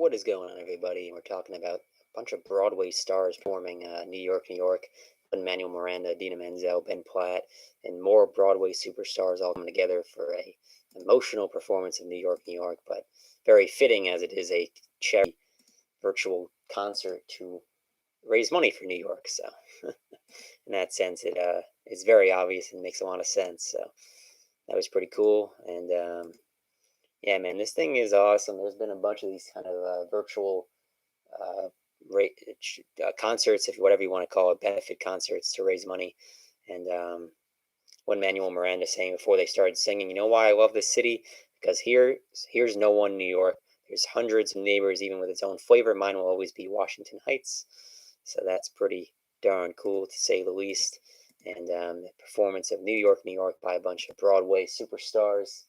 What is going on, everybody? We're talking about a bunch of Broadway stars performing New York, New York. Lin Manuel Miranda, Idina Menzel, Ben Platt, and more Broadway superstars all coming together for a emotional performance of New York, New York, but very fitting as it is a charity virtual concert to raise money for New York. So, in that sense, it's very obvious and makes a lot of sense. So, that was pretty cool. And yeah, man, this thing is awesome. There's been a bunch of these kind of virtual uh, concerts, if whatever you want to call it, benefit concerts to raise money. And when Manuel Miranda saying before they started singing, you know why I love this city? Because here's no one New York. There's hundreds of neighbors, even with its own flavor. Mine will always be Washington Heights. So that's pretty darn cool, to say the least. And the performance of New York, New York by a bunch of Broadway superstars.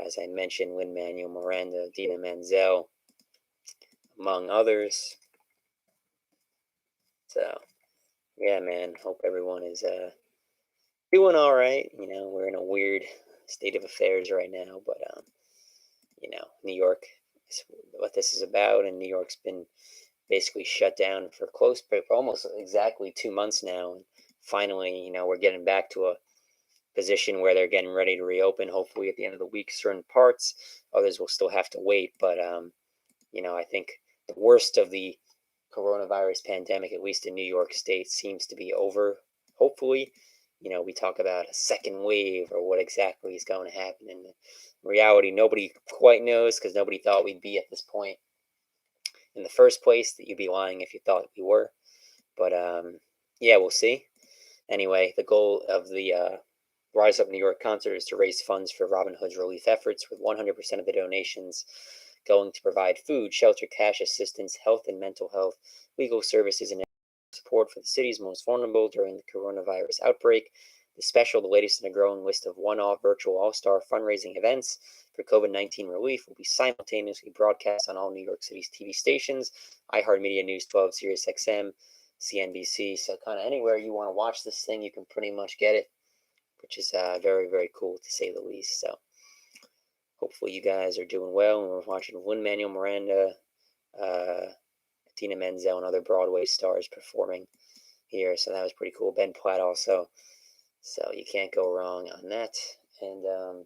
As I mentioned, Lin Manuel Miranda, Idina Menzel, among others. So, yeah, man, hope everyone is doing all right. You know, we're in a weird state of affairs right now, but you know, New York is what this is about, and New York's been basically shut down for almost exactly 2 months now, and finally, you know, we're getting back to a position where they're getting ready to reopen. Hopefully, at the end of the week, certain parts. Others will still have to wait, but you know, I think the worst of the coronavirus pandemic, at least in New York State, seems to be over. Hopefully, you know, we talk about a second wave or what exactly is going to happen. In reality, nobody quite knows, because nobody thought we'd be at this point in the first place. That you'd be lying if you thought we were. But yeah, we'll see. Anyway, the goal of the Rise Up New York concert is to raise funds for Robin Hood's relief efforts, with 100% of the donations going to provide food, shelter, cash assistance, health and mental health, legal services, and support for the city's most vulnerable during the coronavirus outbreak. The latest in a growing list of one-off virtual all-star fundraising events for COVID-19 relief, will be simultaneously broadcast on all New York City's TV stations, iHeartMedia, News 12, SiriusXM, CNBC. So kind of anywhere you want to watch this thing, you can pretty much get it, which is very, very cool, to say the least. So hopefully you guys are doing well, and we're watching Lin Manuel Miranda, Idina Menzel, and other Broadway stars performing here. So that was pretty cool. Ben Platt also. So you can't go wrong on that. And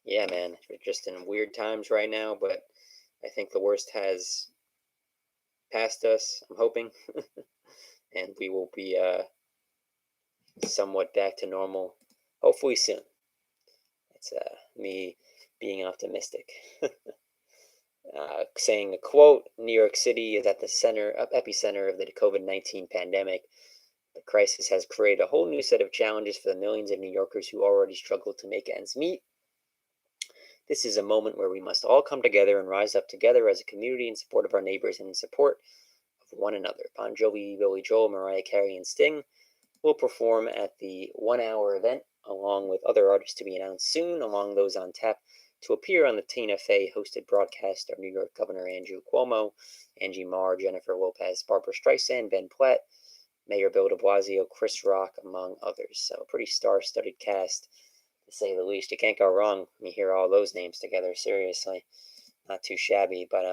yeah, man, we're just in weird times right now, but I think the worst has passed us, I'm hoping. And we will be somewhat back to normal, hopefully soon. It's me being optimistic. Saying a quote, New York City is at the epicenter of the COVID-19 pandemic. The crisis has created a whole new set of challenges for the millions of New Yorkers who already struggle to make ends meet. This is a moment where we must all come together and rise up together as a community in support of our neighbors and in support of one another. Bon Jovi, Billy Joel, Mariah Carey, and Sting will perform at the 1-hour event, along with other artists to be announced soon. Among those on tap to appear on the Tina Fey hosted broadcast are New York Governor Andrew Cuomo, Angie Marr, Jennifer Lopez, Barbara Streisand, Ben Platt, Mayor Bill de Blasio, Chris Rock, among others. So a pretty star-studded cast, to say the least. You can't go wrong when you hear all those names together, seriously. Not too shabby, but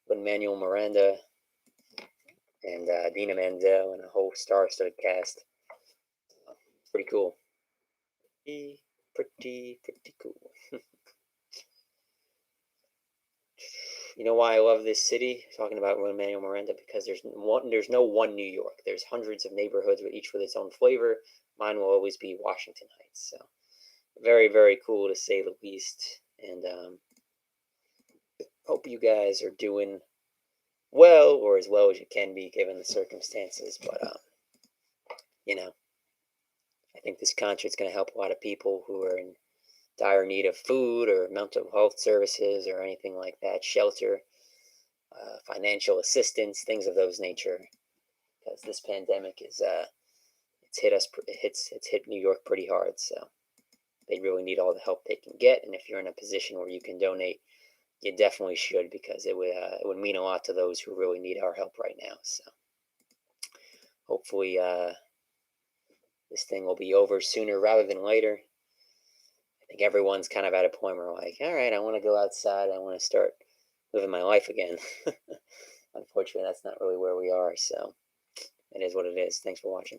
Lin Manuel Miranda and Idina Menzel and a whole star-studded cast. Pretty cool. Pretty cool. You know why I love this city? Talking about Lin Manuel Miranda, because there's no one New York. There's hundreds of neighborhoods, with each with its own flavor. Mine will always be Washington Heights. So very, very cool, to say the least. And hope you guys are doing well, or as well as you can be given the circumstances. But you know, I think this concert's going to help a lot of people who are in dire need of food or mental health services or anything like that, shelter, financial assistance, things of those nature. Because this pandemic is it's hit New York pretty hard. So they really need all the help they can get. And if you're in a position where you can donate, you definitely should, because it would mean a lot to those who really need our help right now. So hopefully this thing will be over sooner rather than later. I Like everyone's kind of at a point where like, all right, I want to go outside. I want to start living my life again. Unfortunately, that's not really where we are. So it is what it is. Thanks for watching.